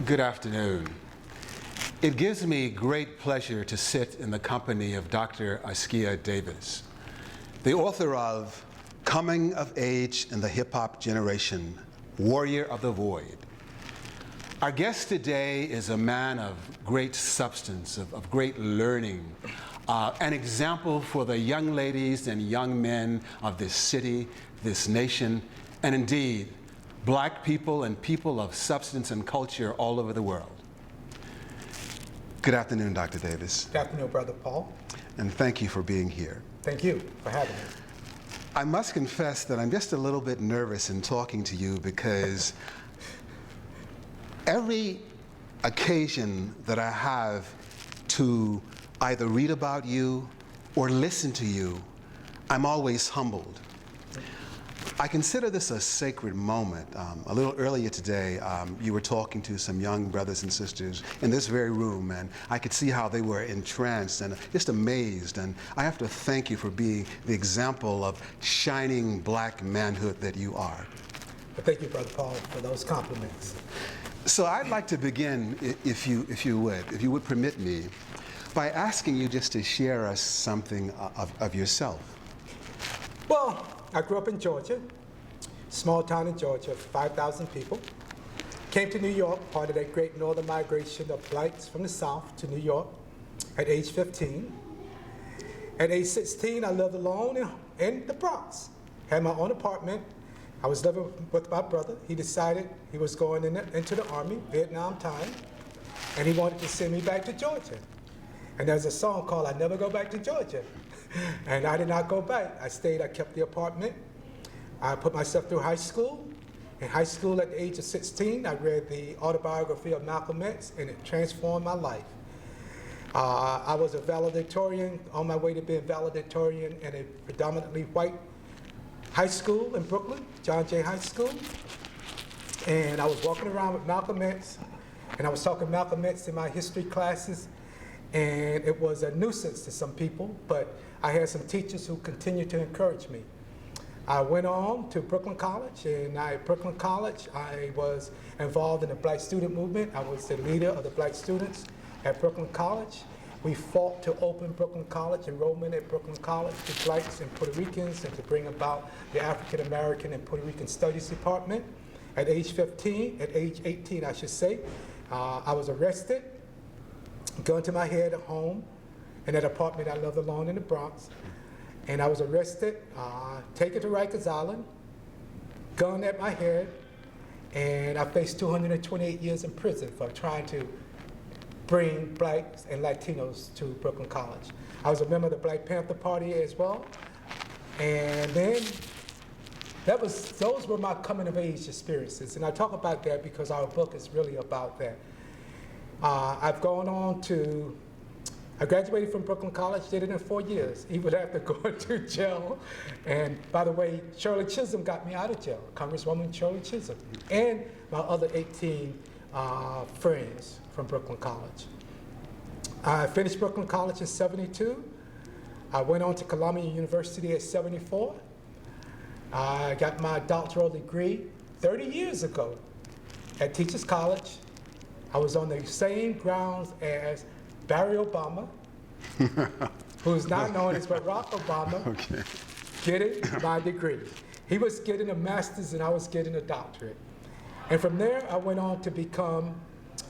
Good afternoon. It gives me great pleasure to sit in the company of Dr. Askia Davis, the author of Coming of Age in the Hip Hop Generation, Warrior of the Void. Our guest today is a man of great substance, of great learning, an example for the young ladies and young men of this city, this nation, and indeed, Black people and people of substance and culture all over the world. Good afternoon, Dr. Davis. Good afternoon, Brother Paul. And thank you for being here. Thank you for having me. I must confess that I'm just a little bit nervous in talking to you because every occasion that I have to either read about you or listen to you, I'm always humbled. I consider this a sacred moment. A little earlier today, you were talking to some young brothers and sisters in this very room, and I could see how they were entranced and just amazed. And I have to thank you for being the example of shining Black manhood that you are. Well, thank you, Brother Paul, for those compliments. So I'd like to begin, if you would permit me, by asking you just to share us something of yourself. Well, I grew up in Georgia, small town in Georgia, 5,000 people. Came to New York, part of that great northern migration of Blacks from the South to New York at age 15. At age 16, I lived alone in the Bronx. Had my own apartment. I was living with my brother. He decided he was going into the Army, Vietnam time, and he wanted to send me back to Georgia. And there's a song called I Never Go Back to Georgia. And I did not go back. I stayed, I kept the apartment. I put myself through high school. In high school at the age of 16, I read the autobiography of Malcolm X, and it transformed my life. I was a valedictorian, on my way to being valedictorian in a predominantly white high school in Brooklyn, John Jay High School. And I was walking around with Malcolm X, and I was talking Malcolm X in my history classes, and it was a nuisance to some people, but I had some teachers who continued to encourage me. I went on to Brooklyn College, and at Brooklyn College, I was involved in the Black student movement. I was the leader of the Black students at Brooklyn College. We fought to open Brooklyn College, enrollment at Brooklyn College to Blacks and Puerto Ricans, and to bring about the African American and Puerto Rican Studies Department. At age 18, I should say, I was arrested, gun to my head at home, in that apartment I lived alone in the Bronx. And I was arrested, taken to Rikers Island, gun at my head, and I faced 228 years in prison for trying to bring Blacks and Latinos to Brooklyn College. I was a member of the Black Panther Party as well. And then those were my coming of age experiences. And I talk about that because our book is really about that. I've gone on to, I graduated from Brooklyn College, did it in 4 years, even after going to jail. And by the way, Shirley Chisholm got me out of jail, Congresswoman Shirley Chisholm, and my other 18 friends from Brooklyn College. I finished Brooklyn College in '72. I went on to Columbia University at '74. I got my doctoral degree 30 years ago at Teachers College. I was on the same grounds as Barry Obama, who's now known as Barack Obama, getting my degree. He was getting a master's and I was getting a doctorate. And from there, I went on to become,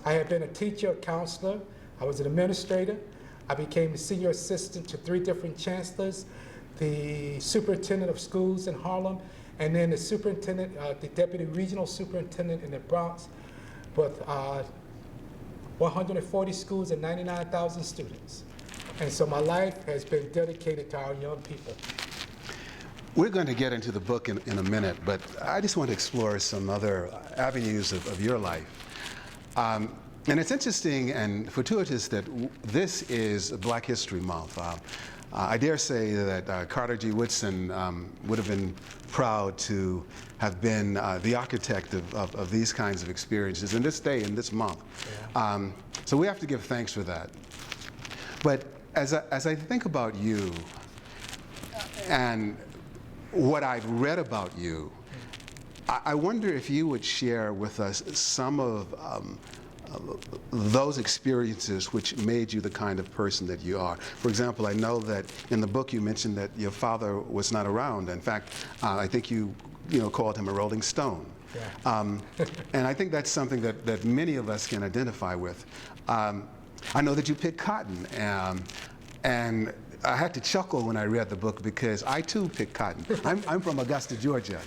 I had been a teacher, a counselor, I was an administrator. I became a senior assistant to 3 different chancellors, the superintendent of schools in Harlem, and then the superintendent, the deputy regional superintendent in the Bronx, with 140 schools and 99,000 students. And so my life has been dedicated to our young people. We're going to get into the book in a minute, but I just want to explore some other avenues of your life. And it's interesting and fortuitous that this is Black History Month. I dare say that Carter G. Woodson would have been proud to have been the architect of these kinds of experiences in this day, in this month. Yeah. So we have to give thanks for that. But as I think about you and what I've read about you, I wonder if you would share with us some of those experiences which made you the kind of person that you are. For example, I know that in the book you mentioned that your father was not around. In fact, I think you called him a Rolling Stone. Yeah. And I think that's something that many of us can identify with. I know that you pick cotton, and I had to chuckle when I read the book because I too pick cotton. I'm from Augusta, Georgia.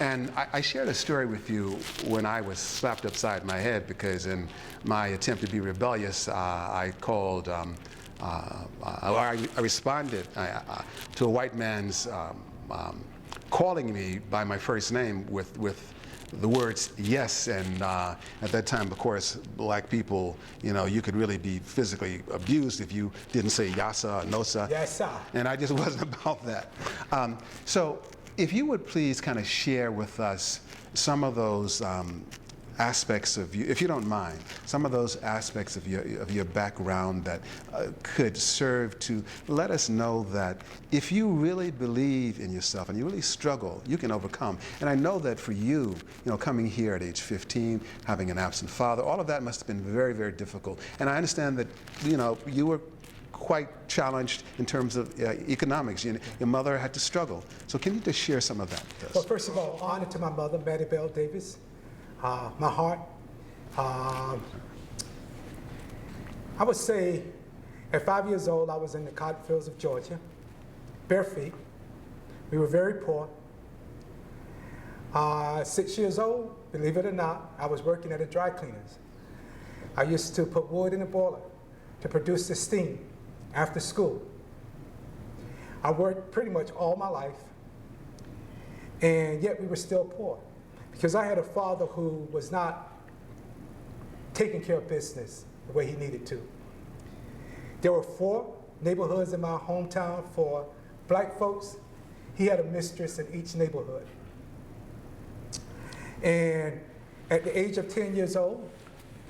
And I shared a story with you when I was slapped upside my head because in my attempt to be rebellious, I called, or I responded to a white man's calling me by my first name with the words yes, and at that time, of course, black people, you could really be physically abused if you didn't say yasa or nosa. Yes, sir. And I just wasn't about that. So if you would please kind of share with us some of those aspects of you, if you don't mind, some of those aspects of your background that could serve to let us know that if you really believe in yourself and you really struggle, you can overcome. And I know that for you, coming here at age 15, having an absent father, all of that must have been very, very difficult. And I understand that, you were quite challenged in terms of economics. Your mother had to struggle. So can you just share some of that with us? Well, first of all, honor to my mother, Maribel Davis. My heart. I would say at 5 years old, I was in the cotton fields of Georgia, bare feet. We were very poor. 6 years old, believe it or not, I was working at a dry cleaners. I used to put wood in a boiler to produce the steam after school. I worked pretty much all my life, and yet we were still poor. Because I had a father who was not taking care of business the way he needed to. There were 4 neighborhoods in my hometown for black folks. He had a mistress in each neighborhood. And at the age of 10 years old,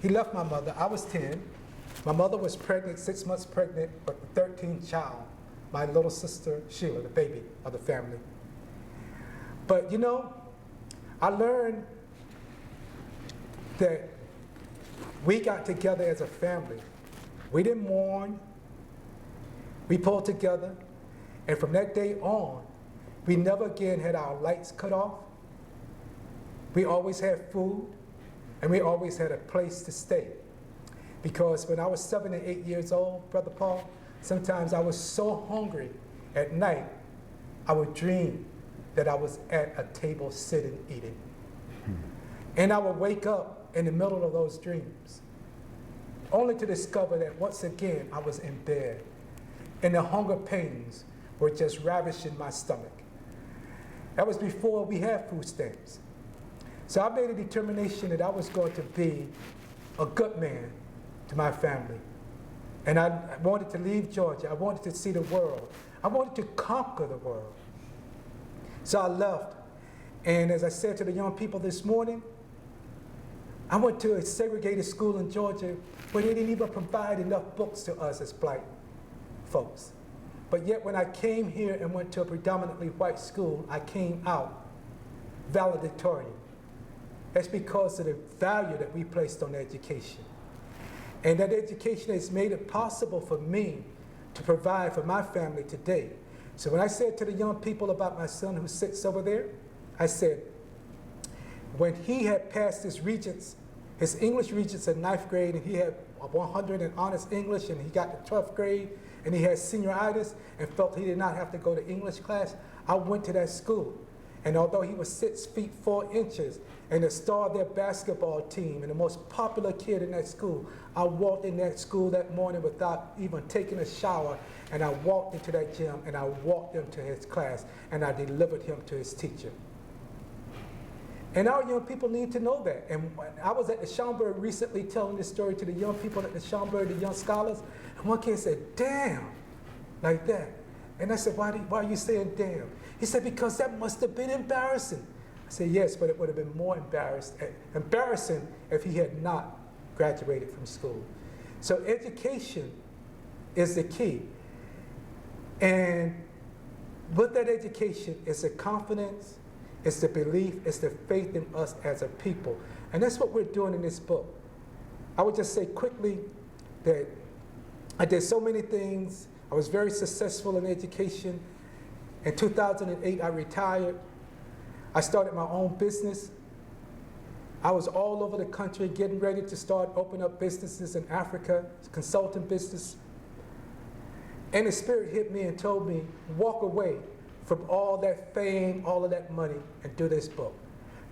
he left my mother. I was 10. My mother was pregnant, 6 months pregnant, with the 13th child, my little sister, Sheila, the baby of the family. But I learned that we got together as a family. We didn't mourn. We pulled together. And from that day on, we never again had our lights cut off. We always had food, and we always had a place to stay. Because when I was 7 and 8 years old, Brother Paul, sometimes I was so hungry at night, I would dream that I was at a table sitting eating. And I would wake up in the middle of those dreams, only to discover that once again I was in bed, and the hunger pains were just ravishing my stomach. That was before we had food stamps. So I made a determination that I was going to be a good man to my family. And I wanted to leave Georgia. I wanted to see the world. I wanted to conquer the world. So I left, and as I said to the young people this morning, I went to a segregated school in Georgia where they didn't even provide enough books to us as black folks. But yet when I came here and went to a predominantly white school, I came out valedictorian. That's because of the value that we placed on education. And that education has made it possible for me to provide for my family today. So when I said to the young people about my son who sits over there, I said, when he had passed his regents, his English regents in 9th grade, and he had 100 in honors English, and he got to 12th grade, and he had senioritis, and felt he did not have to go to English class, I went to that school. And although he was 6 feet 4 inches and the star of their basketball team and the most popular kid in that school, I walked in that school that morning without even taking a shower, and I walked into that gym and I walked him to his class and I delivered him to his teacher. And our young people need to know that. And I was at the Schaumburg recently telling this story to the young people at the Schaumburg, the young scholars, and one kid said, "Damn," like that. And I said, why are you saying damn? He said, because that must have been embarrassing. I said, yes, but it would have been more embarrassing if he had not graduated from school. So education is the key. And with that education is the confidence, it's the belief, it's the faith in us as a people. And that's what we're doing in this book. I would just say quickly that I did so many things. I was very successful in education. In 2008, I retired. I started my own business. I was all over the country getting ready to start opening up businesses in Africa, consulting business. And the Spirit hit me and told me, walk away from all that fame, all of that money, and do this book.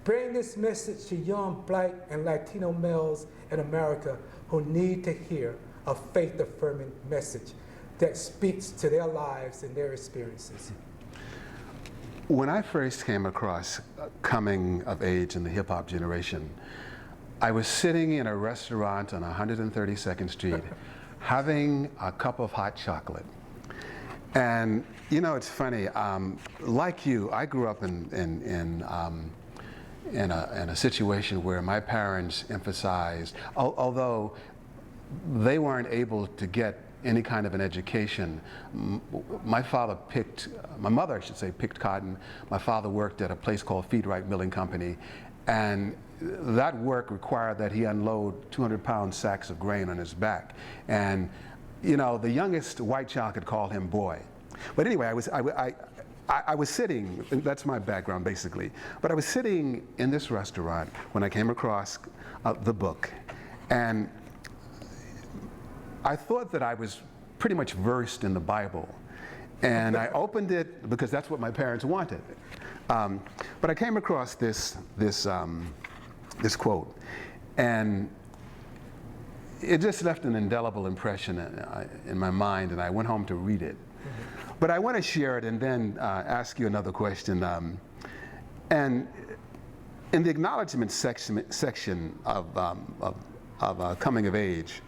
Bring this message to young Black and Latino males in America who need to hear a faith-affirming message that speaks to their lives and their experiences. When I first came across coming of age in the hip hop generation, I was sitting in a restaurant on 132nd Street having a cup of hot chocolate. And you know, it's funny, like you, I grew up in a situation where my parents emphasized, although they weren't able to get any kind of an education. My mother, I should say, picked cotton. My father worked at a place called Feed-Right Milling Company, and that work required that he unload 200-pound sacks of grain on his back. And you know, the youngest white child could call him boy. But anyway, I was sitting, that's my background basically, but I was sitting in this restaurant when I came across the book, and I thought that I was pretty much versed in the Bible, and I opened it because that's what my parents wanted. But I came across this quote, and it just left an indelible impression in my mind, and I went home to read it. But I want to share it and then ask you another question. And in the acknowledgement section of coming of age,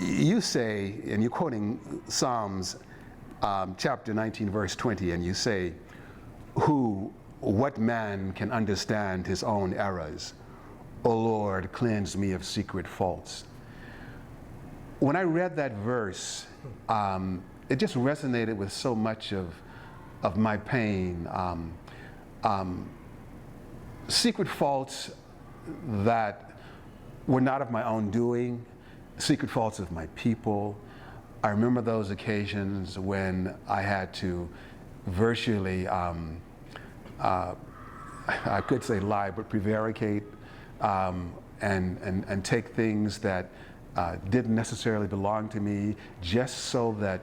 you say, and you're quoting Psalms chapter 19, verse 20, and you say, what man can understand his own errors? O Lord, cleanse me of secret faults. When I read that verse, it just resonated with so much of my pain. Secret faults that were not of my own doing, secret faults of my people. I remember those occasions when I had to virtually, I could say lie, but prevaricate and take things that didn't necessarily belong to me, just so that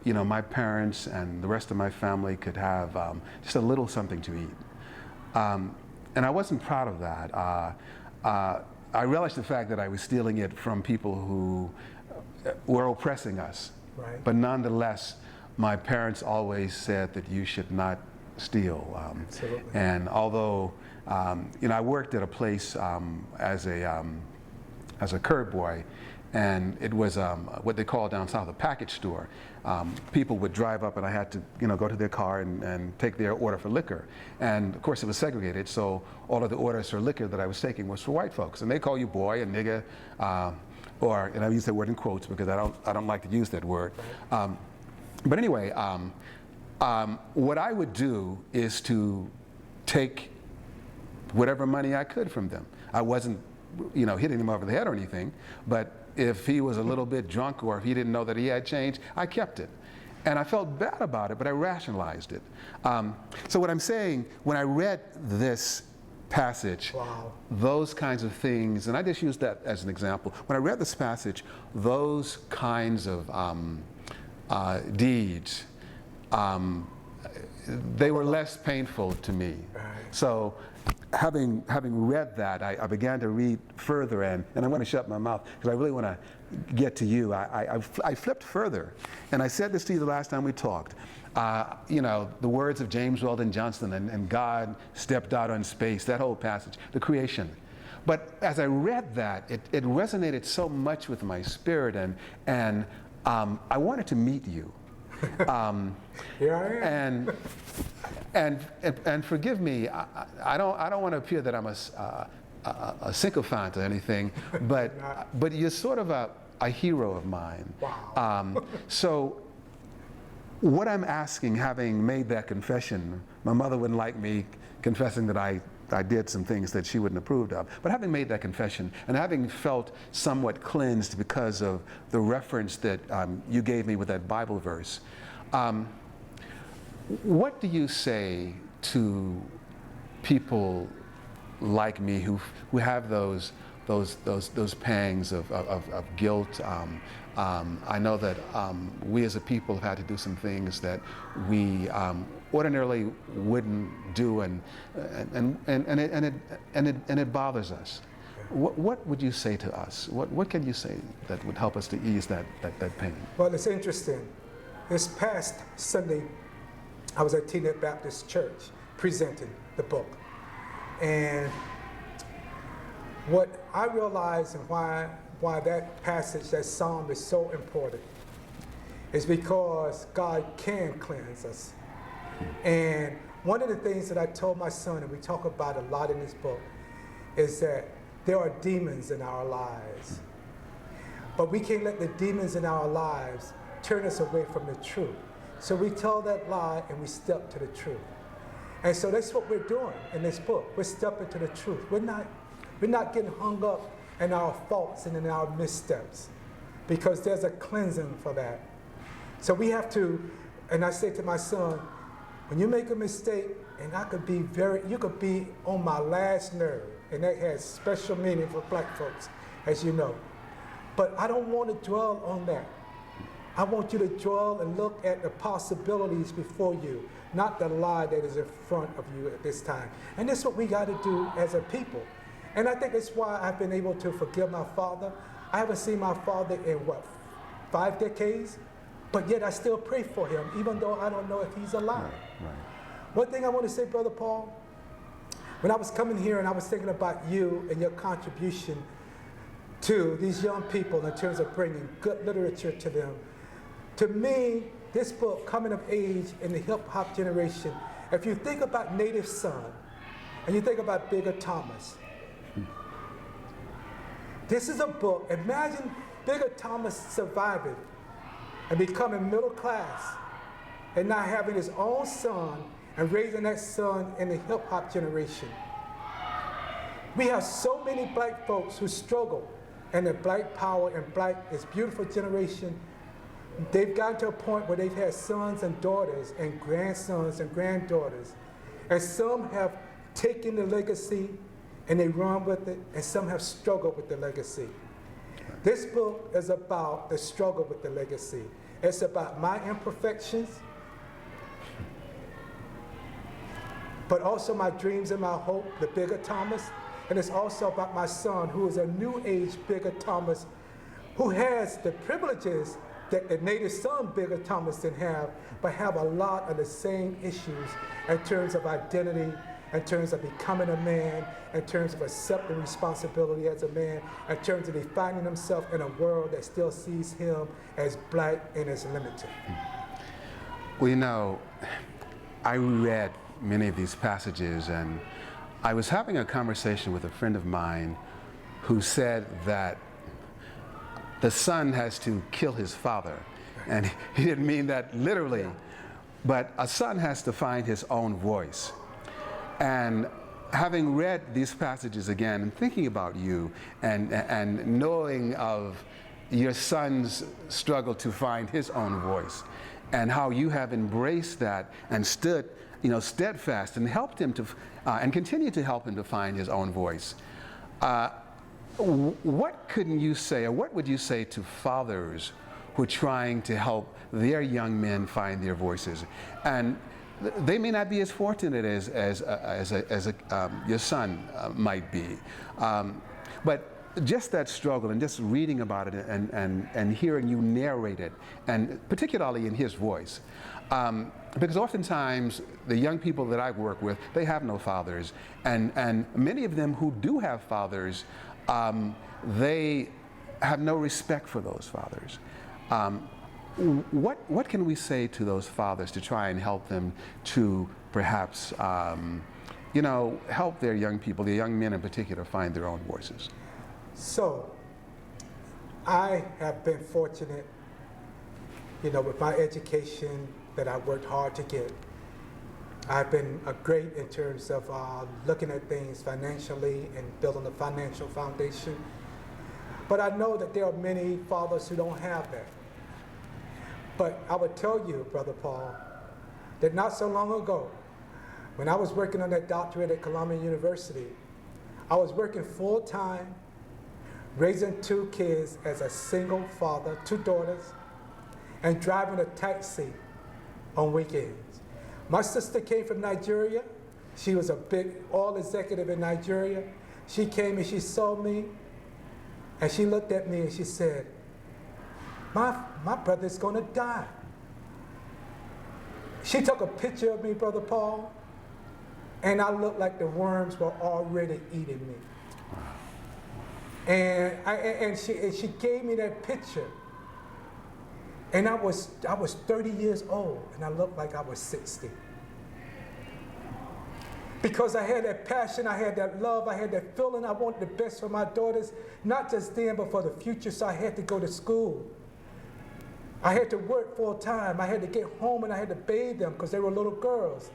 you know, my parents and the rest of my family could have just a little something to eat. And I wasn't proud of that. I realized the fact that I was stealing it from people who were oppressing us. Right. But nonetheless, my parents always said that you should not steal. Absolutely. And although, you know, I worked at a place as a curb boy, and it was what they call down south a package store. People would drive up, and I had to, you know, go to their car and take their order for liquor. And of course, it was segregated, so all of the orders for liquor that I was taking was for white folks, and they call you boy and nigga, or, and I use that word in quotes because I don't like to use that word. But anyway, what I would do is to take whatever money I could from them. I wasn't, you know, hitting him over the head or anything, but if he was a little bit drunk or if he didn't know that he had change, I kept it. And I felt bad about it, but I rationalized it. So what I'm saying, when I read this passage, wow, those kinds of things, and I just use that as an example, when I read this passage, those kinds of deeds, they were less painful to me. Right. So having read that, I began to read further, and I'm going to shut my mouth because I really want to get to you. I flipped further, and I said this to you the last time we talked. You know, the words of James Weldon Johnson and God stepped out on space, that whole passage, the creation. But as I read that, it resonated so much with my spirit, and I wanted to meet you. Here I am. And forgive me, I don't want to appear that I'm a sycophant or anything, but you're sort of a hero of mine. Wow. So what I'm asking, having made that confession, my mother wouldn't like me confessing that I I did some things that she wouldn't approve of. But having made that confession and having felt somewhat cleansed because of the reference that you gave me with that Bible verse, what do you say to people like me who have those pangs of guilt? I know that we as a people have had to do some things that we ordinarily wouldn't do, and it bothers us. What would you say to us? What can you say that would help us to ease that pain? Well, it's interesting. This past Sunday, I was at Teaneck Baptist Church presenting the book. And what I realized and why that passage, that psalm is so important is because God can cleanse us. And one of the things that I told my son, and we talk about a lot in this book, is that there are demons in our lives. But we can't let the demons in our lives turn us away from the truth. So we tell that lie and we step to the truth. And so that's what we're doing in this book. We're stepping to the truth. We're not getting hung up in our faults and in our missteps, because there's a cleansing for that. So we have to, and I say to my son, when you make a mistake, and you could be on my last nerve, and that has special meaning for black folks, as you know. But I don't want to dwell on that. I want you to dwell and look at the possibilities before you, not the lie that is in front of you at this time. And that's what we got to do as a people. And I think that's why I've been able to forgive my father. I haven't seen my father in, 5 decades? But yet I still pray for him, even though I don't know if he's alive. Right. One thing I want to say, Brother Paul, when I was coming here and I was thinking about you and your contribution to these young people in terms of bringing good literature to them, to me, this book, Coming of Age in the Hip Hop Generation, if you think about Native Son and you think about Bigger Thomas, this is a book. Imagine Bigger Thomas surviving and becoming middle class and not having his own son and raising that son in the hip hop generation. We have so many black folks who struggle in the black power and black is beautiful generation. They've gotten to a point where they've had sons and daughters and grandsons and granddaughters. And some have taken the legacy and they run with it, and some have struggled with the legacy. This book is about the struggle with the legacy. It's about my imperfections, but also my dreams and my hope, the Bigger Thomas. And it's also about my son, who is a new age Bigger Thomas, who has the privileges that the native son Bigger Thomas didn't have, but have a lot of the same issues in terms of identity, in terms of becoming a man, in terms of accepting responsibility as a man, in terms of defining himself in a world that still sees him as black and as limited. Well, you know, I read many of these passages, and I was having a conversation with a friend of mine who said that the son has to kill his father. And he didn't mean that literally, but a son has to find his own voice. And having read these passages again and thinking about you and knowing of your son's struggle to find his own voice and how you have embraced that and stood, steadfast and helped him to, and continue to help him to find his own voice. What couldn't you say, or what would you say to fathers who are trying to help their young men find their voices? And they may not be as fortunate as your son might be. But just that struggle and just reading about it and hearing you narrate it, and particularly in his voice. Because oftentimes the young people that I work with, they have no fathers. And many of them who do have fathers, they have no respect for those fathers. What can we say to those fathers to try and help them to perhaps, help their young people, their young men in particular, find their own voices? So, I have been fortunate, with my education that I worked hard to get. I've been great in terms of looking at things financially and building a financial foundation. But I know that there are many fathers who don't have that. But I would tell you, Brother Paul, that not so long ago, when I was working on that doctorate at Columbia University, I was working full-time, raising 2 kids as a single father, 2 daughters, and driving a taxi on weekends. My sister came from Nigeria. She was a big oil executive in Nigeria. She came and she saw me, and she looked at me and she said, my brother's gonna die. She took a picture of me, Brother Paul, and I looked like the worms were already eating me. And she gave me that picture. And I was 30 years old, and I looked like I was 60. Because I had that passion, I had that love, I had that feeling. I wanted the best for my daughters, not just then, but for the future, so I had to go to school. I had to work full time. I had to get home and I had to bathe them because they were little girls.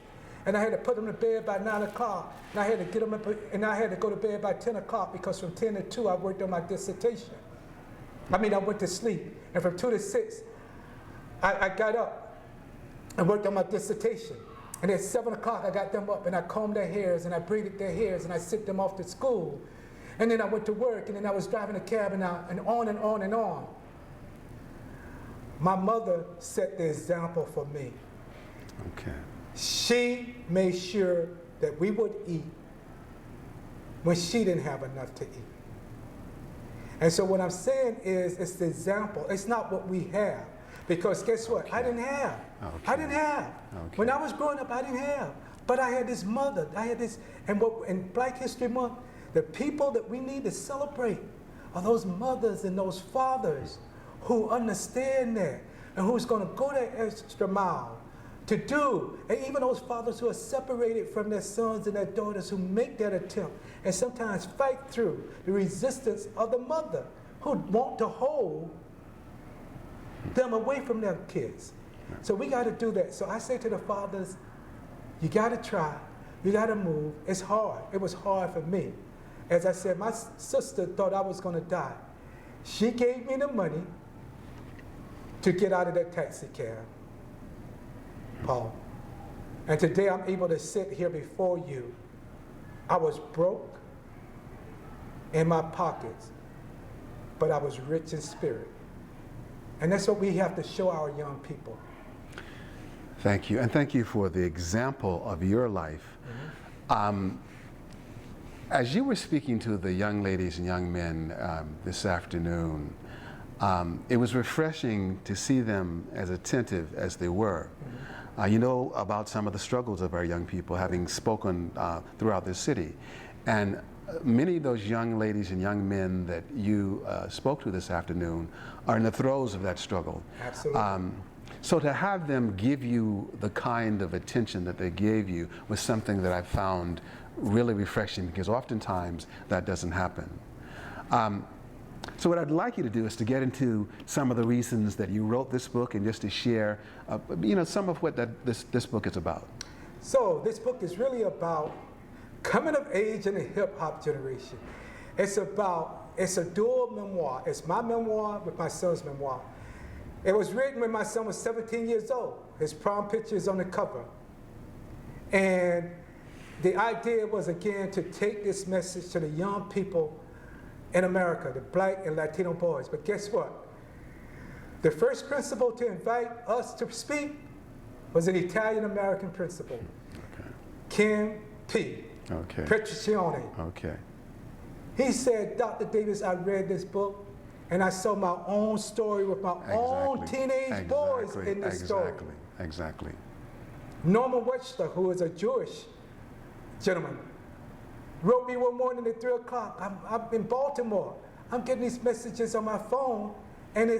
And I had to put them to bed by 9 o'clock. And I had to get them up, and I had to go to bed by 10 o'clock because from 10 to 2 I worked on my dissertation. I went to sleep. And from 2 to 6, I got up and worked on my dissertation. And at 7 o'clock I got them up and I combed their hairs and I braided their hairs and I sent them off to school. And then I went to work and then I was driving a cab and on and on and on. My mother set the example for me. Okay. She made sure that we would eat when she didn't have enough to eat. And so what I'm saying is, it's the example. It's not what we have. Because guess what? Okay. I didn't have. Okay. I didn't have. Okay. When I was growing up, I didn't have. But I had this mother. I had this. And in Black History Month, the people that we need to celebrate are those mothers and those fathers who understand that and who's going to go that extra mile to do. And even those fathers who are separated from their sons and their daughters who make that attempt and sometimes fight through the resistance of the mother who want to hold them away from their kids. So we got to do that. So I say to the fathers, you got to try, you got to move. It's hard. It was hard for me. As I said, my sister thought I was going to die. She gave me the money to get out of that taxi cab, Paul. And today I'm able to sit here before you. I was broke in my pockets, but I was rich in spirit. And that's what we have to show our young people. Thank you. And thank you for the example of your life. Mm-hmm. As you were speaking to the young ladies and young men this afternoon, it was refreshing to see them as attentive as they were. Mm-hmm. You know about some of the struggles of our young people, having spoken throughout this city. And many of those young ladies and young men that you spoke to this afternoon are in the throes of that struggle. Absolutely. So to have them give you the kind of attention that they gave you was something that I found really refreshing, because oftentimes that doesn't happen. So what I'd like you to do is to get into some of the reasons that you wrote this book and just to share some of what this book is about. So this book is really about coming of age in the hip hop generation. It's a dual memoir. It's my memoir with my son's memoir. It was written when my son was 17 years old. His prom picture is on the cover. And the idea was, again, to take this message to the young people in America, the Black and Latino boys. But guess what? The first principal to invite us to speak was an Italian-American principal, okay. Ken P. Okay. Petriccione. Okay. He said, Dr. Davis, I read this book and I saw my own story with my own teenage boys in this story. Exactly. Norman Webster, who is a Jewish gentleman, wrote me one morning at 3 o'clock. I'm in Baltimore. I'm getting these messages on my phone, and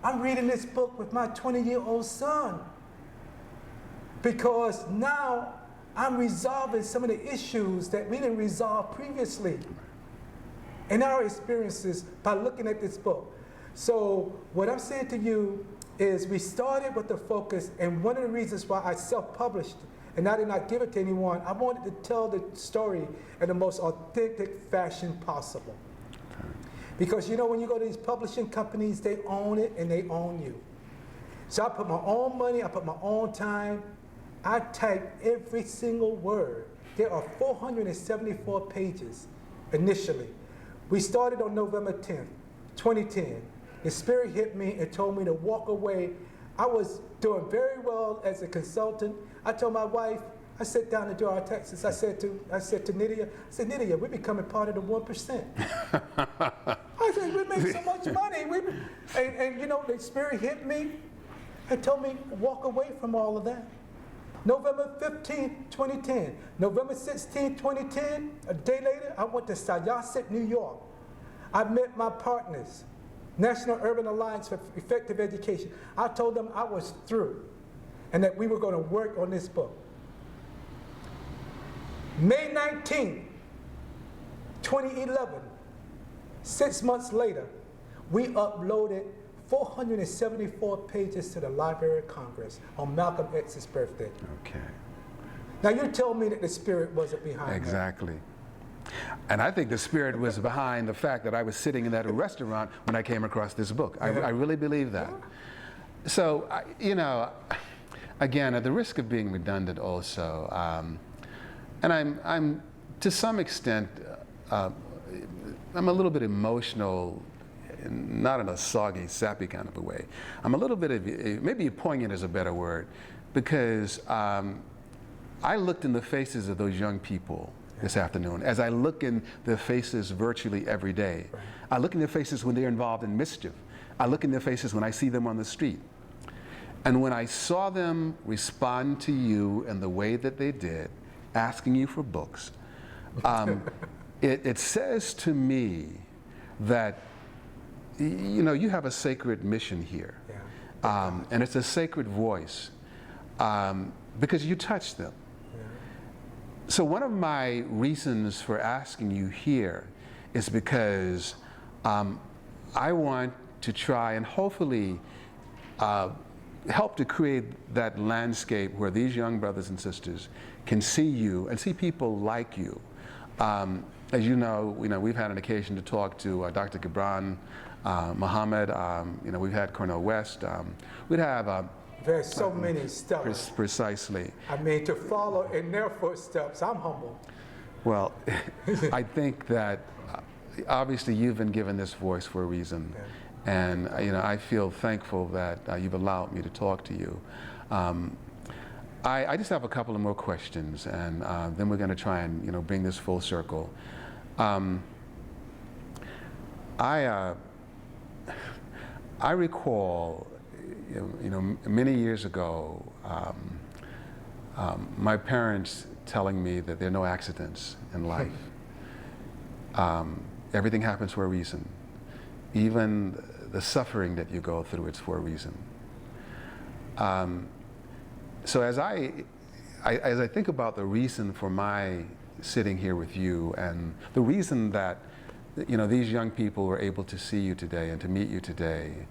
I'm reading this book with my 20-year-old son, because now I'm resolving some of the issues that we didn't resolve previously in our experiences by looking at this book. So what I'm saying to you is, we started with the focus, and one of the reasons why I self-published and I did not give it to anyone. I wanted to tell the story in the most authentic fashion possible. Because you know, when you go to these publishing companies, they own it and they own you. So I put my own money, I put my own time, I typed every single word. There are 474 pages initially. We started on November 10th, 2010. The Spirit hit me and told me to walk away. I was doing very well as a consultant. I told my wife, I sat down to do our taxes. I said to Nydia, Nydia, we're becoming part of the 1%. I said, we make so much money. And you know, the Spirit hit me and told me, walk away from all of that. November 15th, 2010. November 16th, 2010, a day later, I went to Syosset, New York. I met my partners, National Urban Alliance for Effective Education. I told them I was through and that we were going to work on this book. May 19th, 2011, 6 months later, we uploaded 474 pages to the Library of Congress on Malcolm X's birthday. Okay. Now you tell me that the Spirit wasn't behind Exactly. And I think the Spirit was behind the fact that I was sitting in that restaurant when I came across this book. I really believe that. So, you know, again, at the risk of being redundant also, and I'm to some extent, I'm a little bit emotional, not in a soggy, sappy kind of a way. I'm a little bit of, maybe poignant is a better word, because I looked in the faces of those young people this afternoon, as I look in their faces virtually every day. Right. I look in their faces when they're involved in mischief. I look in their faces when I see them on the street. And when I saw them respond to you in the way that they did, asking you for books, it says to me that, you know, you have a sacred mission here. Yeah. And it's a sacred voice because you touched them. Yeah. So one of my reasons for asking you here is because I want to try and hopefully help to create that landscape where these young brothers and sisters can see you and see people like you. As you know, we've had an occasion to talk to Dr. Gibran Muhammad. You know, we've had Cornel West. We'd have There's so many steps. Precisely. I mean, to follow in their footsteps, I'm humble. Well, I think that obviously you've been given this voice for a reason. Yeah. And you know, I feel thankful that you've allowed me to talk to you. I just have a couple of more questions, and then we're going to try and bring this full circle. I recall, many years ago, my parents telling me that there are no accidents in life. Everything happens for a reason. Even the suffering that you go through, it's for a reason. So as I think about the reason for my sitting here with you, and the reason that these young people were able to see you today and to meet you today,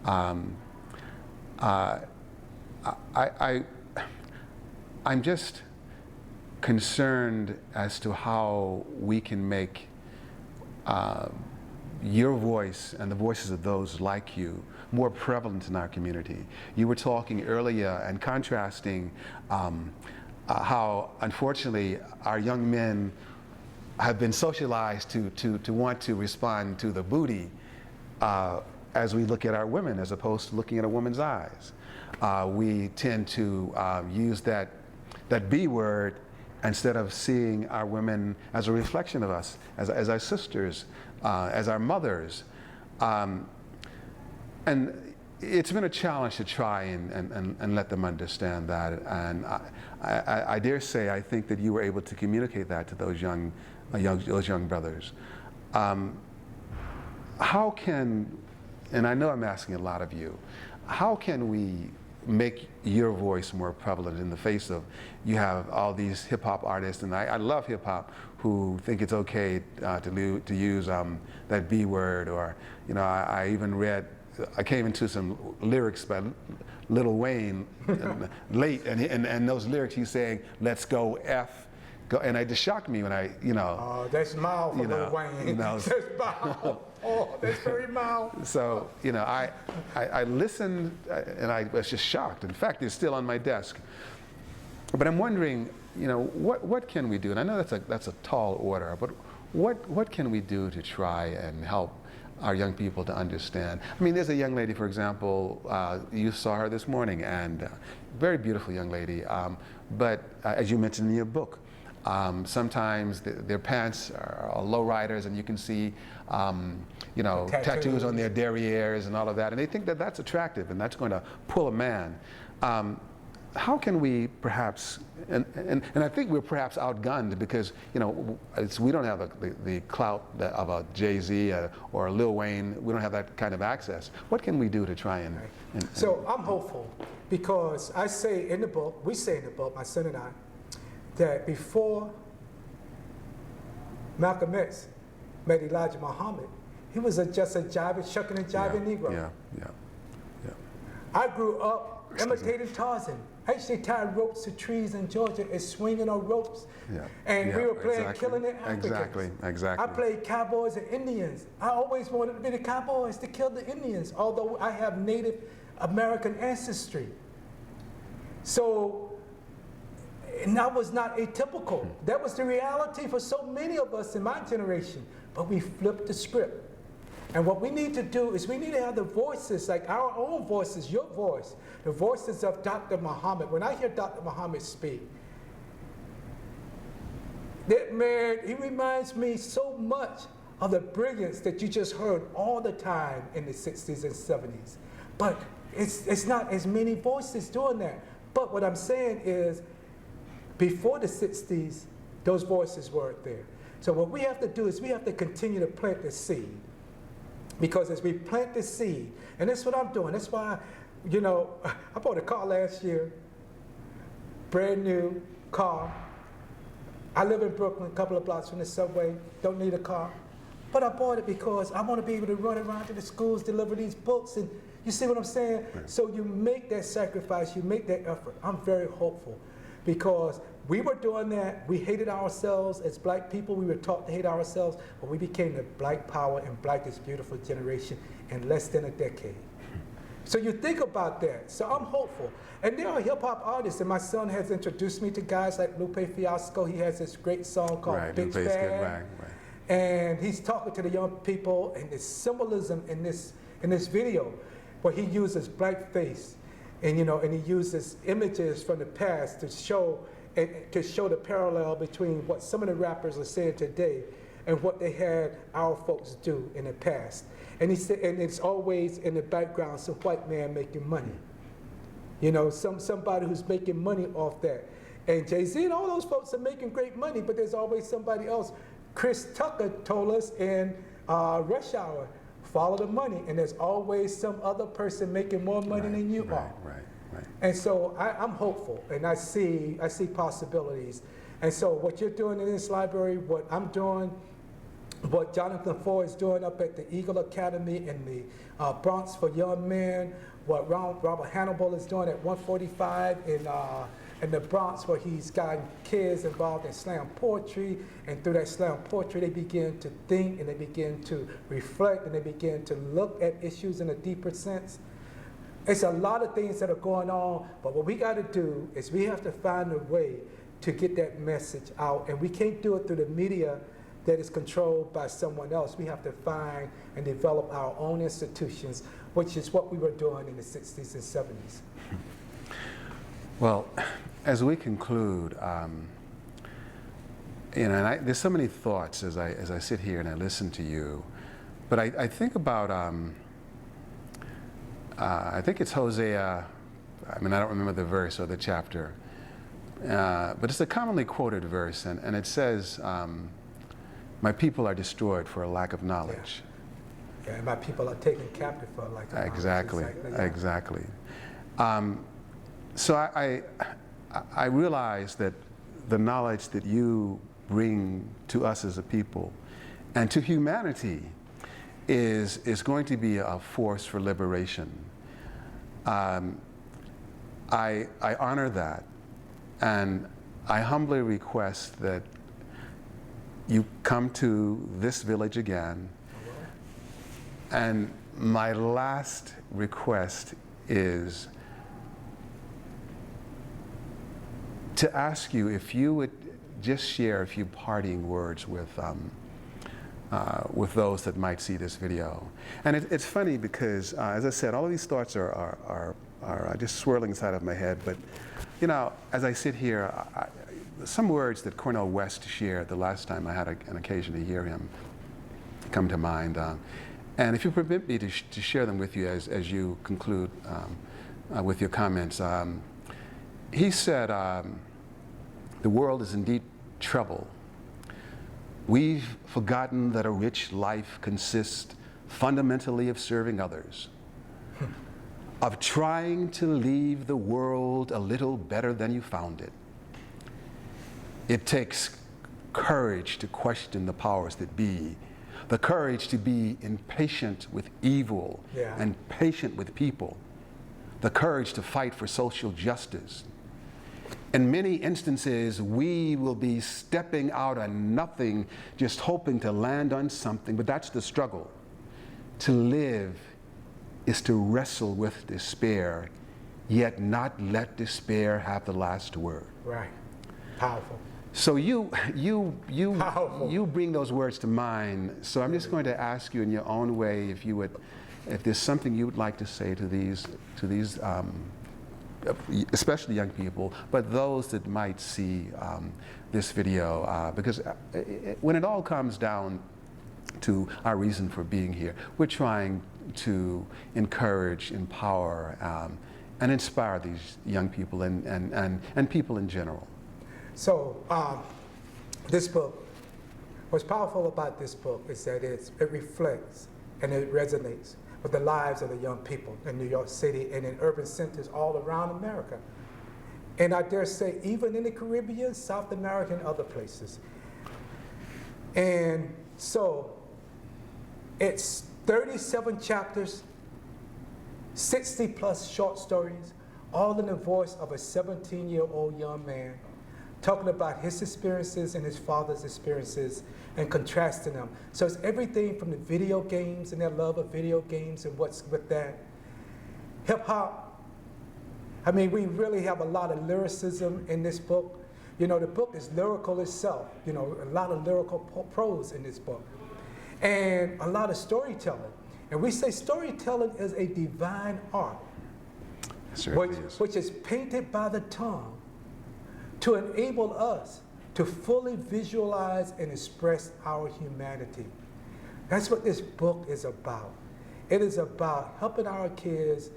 I'm just concerned as to how we can make your voice and the voices of those like you more prevalent in our community. You were talking earlier and contrasting how, unfortunately, our young men have been socialized to want to respond to the booty as we look at our women, as opposed to looking at a woman's eyes. We tend to use that B word instead of seeing our women as a reflection of us, as our sisters, as our mothers. And it's been a challenge to try and let them understand that. And I dare say, I think that you were able to communicate that to those young brothers. How can, and I know I'm asking a lot of you, how can we make your voice more prevalent in the face of, you have all these hip hop artists, and I love hip hop, who think it's okay to use that B word, or I even read I came into some lyrics by Lil Wayne late, and those lyrics he's saying, "Let's go F," go, and it just shocked me when Oh, that's mild for Lil Wayne. That's mild. Oh, that's very mild. So, I listened and I was just shocked. In fact, they're still on my desk. But I'm wondering, what can we do? And I know that's a tall order, but what can we do to try and help our young people to understand? I mean, there's a young lady, for example, you saw her this morning, and very beautiful young lady, but as you mentioned in your book, sometimes their pants are low riders, and you can see tattoos on their derrieres and all of that, and they think that that's attractive and that's going to pull a man. How can we perhaps, and I think we're perhaps outgunned because we don't have the clout of a Jay-Z or a Lil Wayne. We don't have that kind of access. What can we do to try and So I'm hopeful because I say in the book, we say in the book, my son and I, that before Malcolm X met Elijah Muhammad, he was just a jiving, shucking and jiving Negro. Yeah. I grew up imitating Tarzan. I used to tie ropes to trees in Georgia and swinging on ropes. And we were playing Killing the Africans. Exactly. I played cowboys and Indians. I always wanted to be the cowboys to kill the Indians, although I have Native American ancestry. So, and that was not atypical. That was the reality for so many of us in my generation. But we flipped the script. And what we need to do is we need to have the voices, like our own voices, your voice, the voices of Dr. Muhammad. When I hear Dr. Muhammad speak, that man, he reminds me so much of the brilliance that you just heard all the time in the 60s and 70s. But it's not as many voices doing that. But what I'm saying is, before the 60s, those voices weren't there. So what we have to do is we have to continue to plant the seed. Because as we plant the seed, and that's what I'm doing. That's why, I bought a car last year, brand new car. I live in Brooklyn, a couple of blocks from the subway, don't need a car. But I bought it because I want to be able to run around to the schools, deliver these books, and you see what I'm saying? Right. So you make that sacrifice, you make that effort. I'm very hopeful because we were doing that. We hated ourselves as black people. We were taught to hate ourselves, but we became the Black Power and Black is Beautiful generation in less than a decade. So you think about that. So I'm hopeful. And there are hip-hop artists, and my son has introduced me to guys like Lupe Fiasco. He has this great song called Bitch Bad. Right. And he's talking to the young people, and the symbolism in this video where he uses blackface, and and he uses images from the past to show the parallel between what some of the rappers are saying today and what they had our folks do in the past. And he said, and it's always in the background some white man making money. Somebody who's making money off that. And Jay-Z and all those folks are making great money, but there's always somebody else. Chris Tucker told us in Rush Hour, follow the money, and there's always some other person making more money than you are. Right. And so I'm hopeful, and I see possibilities. And so what you're doing in this library, what I'm doing, what Jonathan Ford is doing up at the Eagle Academy in the Bronx for Young Men, what Robert Hannibal is doing at 145 in the Bronx, where he's gotten kids involved in slam poetry, and through that slam poetry they begin to think and they begin to reflect and they begin to look at issues in a deeper sense. It's a lot of things that are going on, but what we got to do is we have to find a way to get that message out, and we can't do it through the media that is controlled by someone else. We have to find and develop our own institutions, which is what we were doing in the 60s and 70s. Well, as we conclude, there's so many thoughts as I sit here and I listen to you, but I think about, I think it's Hosea, I don't remember the verse or the chapter, but it's a commonly quoted verse, and it says, my people are destroyed for a lack of knowledge. Yeah, and my people are taken captive for a lack of knowledge. Exactly. So I realize that the knowledge that you bring to us as a people and to humanity is going to be a force for liberation. I honor that, and I humbly request that you come to this village again. And my last request is to ask you if you would just share a few parting words with those that might see this video. And it's funny because, as I said, all of these thoughts are just swirling inside of my head. But, you know, as I sit here, some words that Cornel West shared the last time I had an occasion to hear him come to mind. And if you permit me to share them with you as you conclude with your comments. He said, the world is in deep trouble. We've forgotten that a rich life consists fundamentally of serving others, of trying to leave the world a little better than you found it. It takes courage to question the powers that be, the courage to be impatient with evil and patient with people, the courage to fight for social justice. In many instances, we will be stepping out on nothing, just hoping to land on something, but that's the struggle. To live is to wrestle with despair, yet not let despair have the last word. Right. Powerful. So you bring those words to mind. So I'm just going to ask you in your own way if there's something you would like to say to these, especially young people, but those that might see this video, because when it all comes down to our reason for being here, we're trying to encourage, empower, and inspire these young people and people in general. So this book, what's powerful about this book is that it reflects and it resonates with the lives of the young people in New York City and in urban centers all around America. And I dare say even in the Caribbean, South America, and other places. And so it's 37 chapters, 60 plus short stories, all in the voice of a 17-year-old young man, talking about his experiences and his father's experiences and contrasting them. So it's everything from the video games and their love of video games and what's with that. Hip hop. I mean, we really have a lot of lyricism in this book. You know, the book is lyrical itself. You know, a lot of lyrical prose in this book. And a lot of storytelling. And we say storytelling is a divine art, which is painted by the tongue, to enable us to fully visualize and express our humanity. That's what this book is about. It is about helping our kids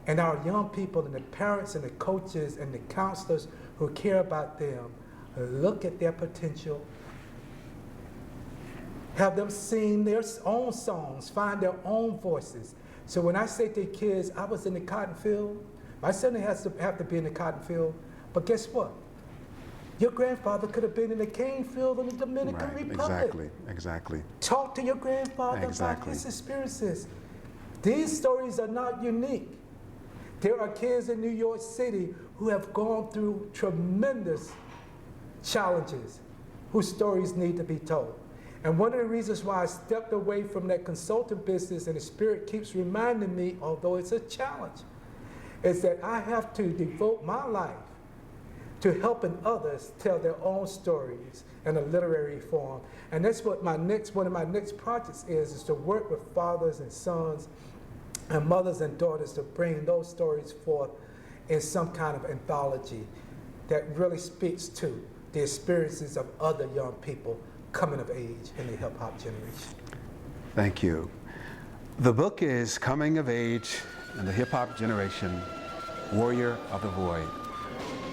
and our young people and the parents and the coaches and the counselors who care about them look at their potential, have them sing their own songs, find their own voices. So when I say to kids, I was in the cotton field, my son has to have to be in the cotton field, but guess what? Your grandfather could have been in the cane field in the Dominican Republic. Exactly. Talk to your grandfather about his experiences. These stories are not unique. There are kids in New York City who have gone through tremendous challenges, whose stories need to be told. And one of the reasons why I stepped away from that consulting business, and the Spirit keeps reminding me, although it's a challenge, is that I have to devote my life to helping others tell their own stories in a literary form. And that's what one of my next projects is to work with fathers and sons and mothers and daughters to bring those stories forth in some kind of anthology that really speaks to the experiences of other young people coming of age in the hip-hop generation. Thank you. The book is Coming of Age in the Hip-Hop Generation, Warrior of the Void.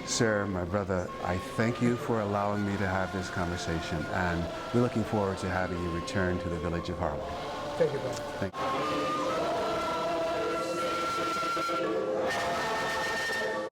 Sir, my brother, I thank you for allowing me to have this conversation, and we're looking forward to having you return to the village of Harlem. Thank you, brother. Thank you.